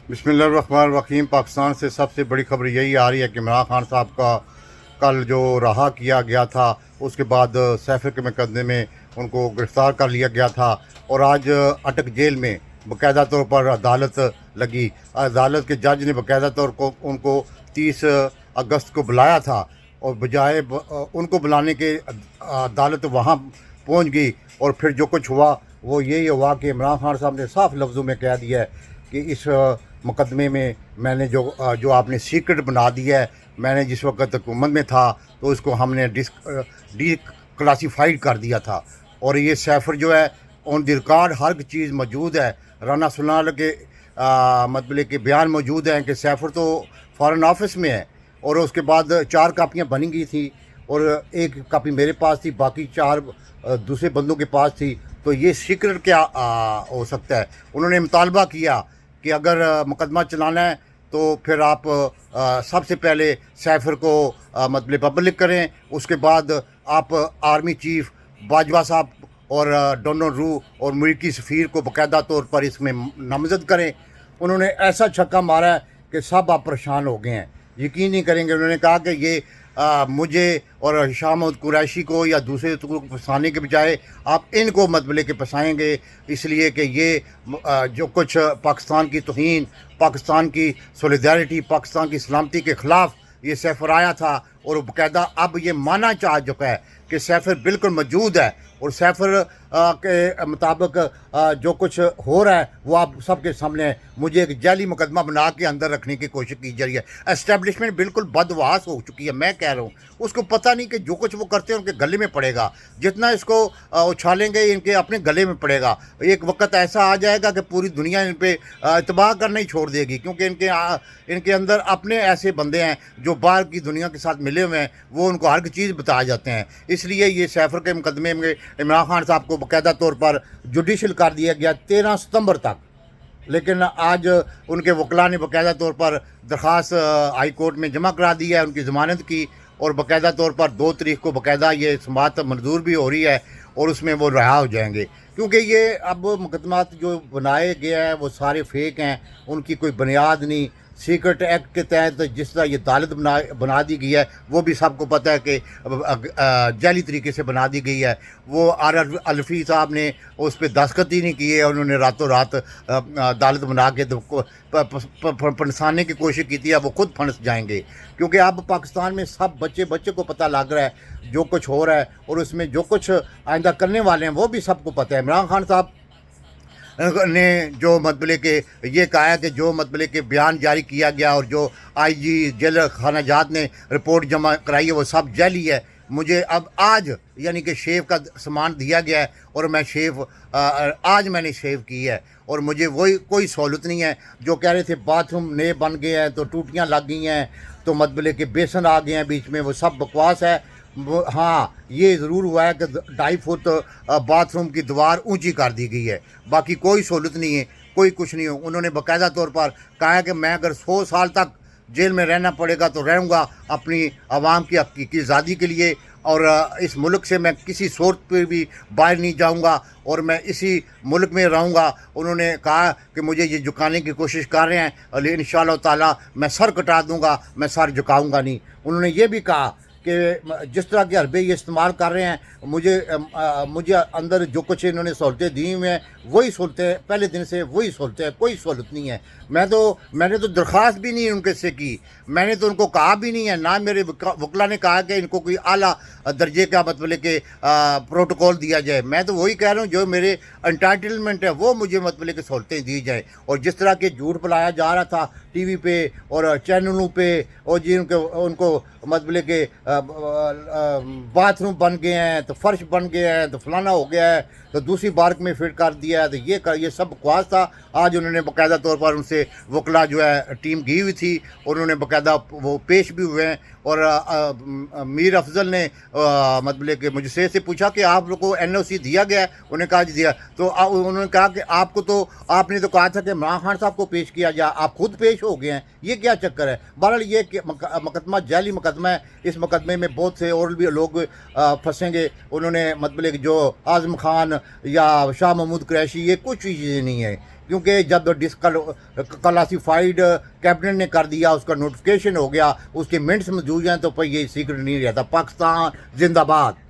बिस्मिल्लाहिर्रहमानिर्रहीम। पाकिस्तान से सबसे बड़ी खबर यही आ रही है कि इमरान खान साहब का कल जो रहा किया गया था, उसके बाद सैफर के मुकदमे में उनको गिरफ़्तार कर लिया गया था और आज अटक जेल में बाकायदा तौर पर अदालत लगी। अदालत के जज ने बाकायदा तौर को उनको 30 अगस्त को बुलाया था और बजाय उनको बुलाने के अदालत वहाँ पहुँच गई और फिर जो कुछ हुआ वो यही हुआ कि इमरान खान साहब ने साफ लफ्ज़ों में कह दिया है कि इस मुकदमे में मैंने जो आपने सीक्रेट बना दिया है, मैंने जिस वक्त हुकूमत में था तो इसको हमने डी क्लासीफाइड कर दिया था और ये सैफर जो है ऑन द रिकॉर्ड हर चीज़ मौजूद है। राना सुलाल के मतलब के बयान मौजूद हैं कि सैफर तो फॉरेन ऑफिस में है और उसके बाद 4 कापियाँ बनी गई थी और 1 कापी मेरे पास थी, बाकी 4 दूसरे बंदों के पास थी। तो ये सीक्रेट क्या हो सकता है। उन्होंने मुतालबा किया कि अगर मुकदमा चलाना है तो फिर आप सबसे पहले सैफर को मतलब पब्लिक करें, उसके बाद आप आर्मी चीफ बाजवा साहब और डोनाल्ड रू और अमरीकी सफ़ीर को बाकायदा तौर पर इसमें नामज़द करें। उन्होंने ऐसा छक्का मारा है कि सब आप परेशान हो गए हैं, यकीन नहीं करेंगे। उन्होंने कहा कि ये मुझे और हिशाम कुरैशी को या दूसरे को फंसाने के बजाय आप इनको मतलब के फंसाएंगे, इसलिए कि ये जो कुछ पाकिस्तान की तौहीन, पाकिस्तान की सॉलिडारिटी, पाकिस्तान की सलामती के ख़िलाफ़ ये सैफर आया था और बाकायदा अब ये माना चाह चुका है कि सैफर बिल्कुल मौजूद है और सैफर के मुताबिक जो कुछ हो रहा है वो आप सबके सामने है। मुझे एक जाली मुकदमा बना के अंदर रखने की कोशिश की जा रही है। एस्टेब्लिशमेंट बिल्कुल बदवास हो चुकी है। मैं कह रहा हूँ उसको पता नहीं कि जो कुछ वो करते हैं उनके गले में पड़ेगा, जितना इसको उछालेंगे इनके अपने गले में पड़ेगा। एक वक्त ऐसा आ जाएगा कि पूरी दुनिया इन पर इतबाह करना ही छोड़ देगी, क्योंकि इनके अंदर अपने ऐसे बंदे हैं जो बाहर की दुनिया के साथ मिले हुए हैं, वो उनको हर चीज़ बता जाते हैं। इसलिए ये सैफर के मुकदमे में इमरान खान साहब को बाकायदा तौर पर जुडिशल कर दिया गया 13 सितंबर तक, लेकिन आज उनके वकला ने बाकायदा तौर पर दरख्वास्त हाई कोर्ट में जमा करा दी है उनकी ज़मानत की और बाकायदा तौर पर 2 तारीख को बाकायदा ये समाअत मंजूर भी हो रही है और उसमें वो रिहा हो जाएंगे। क्योंकि ये अब मुकदमात जो बनाए गए हैं वो सारे फेक हैं, उनकी कोई बुनियाद नहीं। सीक्रेट एक्ट के तहत जिस तरह ये अदालत बना दी गई है वो भी सबको पता है कि जाली तरीके से बना दी गई है। वो अलफी साहब ने उस पर दस्तखत ही नहीं किए, उन्होंने रातों रात अदालत बना के फंसाने की कोशिश की थी। अब वो खुद फंस जाएंगे, क्योंकि अब पाकिस्तान में सब बच्चे को पता लग रहा है जो कुछ हो रहा है और उसमें जो कुछ आइंदा करने वाले हैं वो भी सबको पता है। इमरान खान साहब ने जो मतलब के ये कहा है कि जो मतलब के बयान जारी किया गया और जो आईजी जेल खानाजात ने रिपोर्ट जमा कराई है वो सब जाली है। मुझे अब आज यानी कि शेव का सामान दिया गया है और मैं आज मैंने शेव की है और मुझे वही कोई सहूलत नहीं है। जो कह रहे थे बाथरूम नए बन गए हैं तो टूटियाँ लग गई हैं तो मतलब के बेसन आ गए हैं बीच में, वो सब बकवास है। हाँ, ये ज़रूर हुआ है कि 2.5 फुट बाथरूम की दीवार ऊंची कर दी गई है, बाकी कोई सहूलत नहीं है, कोई कुछ नहीं हो। उन्होंने बाकायदा तौर पर कहा है कि मैं अगर 100 साल तक जेल में रहना पड़ेगा तो रहूँगा अपनी आवाम की हकीकी आज़ादी के लिए और इस मुल्क से मैं किसी सूरत पर भी बाहर नहीं जाऊँगा और मैं इसी मुल्क में रहूँगा। उन्होंने कहा कि मुझे ये झुकाने की कोशिश कर रहे हैं और इंशाअल्लाह ताला मैं सर कटा दूँगा, मैं सर झुकाऊँगा नहीं। उन्होंने ये भी कहा कि जिस तरह के हरबे ये इस्तेमाल कर रहे हैं, मुझे अंदर जो कुछ इन्होंने सहूलतें दी हुई हैं वही सहूलतें पहले दिन से वही सहूलतें, कोई सहूलत नहीं है। मैंने तो दरख्वास्त भी नहीं उनके से की, मैंने तो उनको कहा भी नहीं है, ना मेरे वकला ने कहा कि इनको कोई आला दर्जे का मतलब के प्रोटोकॉल दिया जाए। मैं तो वही कह रहा हूँ जो मेरे एंटाइटलमेंट है वो मुझे मतलब के सहूलतें दी जाए। और जिस तरह के झूठ फैलाया जा रहा था टीवी पे और चैनलों पे और जी उनको मतलब के बाथरूम बन गए हैं तो फर्श बन गया है तो फलाना हो गया है तो दूसरी बार्क में फिट कर दिया है तो ये सब बकवास था। आज उन्होंने बाकायदा तौर पर उनसे वकला जो है टीम गई हुई थी, उन्होंने बाकायदा वो पेश भी हुए हैं। और मीर अफजल ने मतलब कि मुझसे से पूछा कि आप लोग को NOC दिया गया है, उन्हें कहा दिया। तो उन्होंने कहा कि आपने तो कहा था कि इमरान खान साहब को पेश किया जाए, आप खुद पेश हो गए हैं, ये क्या चक्कर है। बहरहाल ये मुकदमा जाली मुकदमा है, इस मुकदमे में बहुत से और भी लोग फंसेंगे। उन्होंने मतलब जो आज़म खान یا شاہ محمود قریشی، یہ کچھ بھی چیزیں نہیں ہیں، کیونکہ جب کلاسیفائڈ کیبنٹ نے کر دیا، اس کا نوٹیفکیشن ہو گیا، اس کے منٹس موجود ہیں، تو پھر یہ سیکرٹ نہیں رہتا۔ پاکستان زندہ باد۔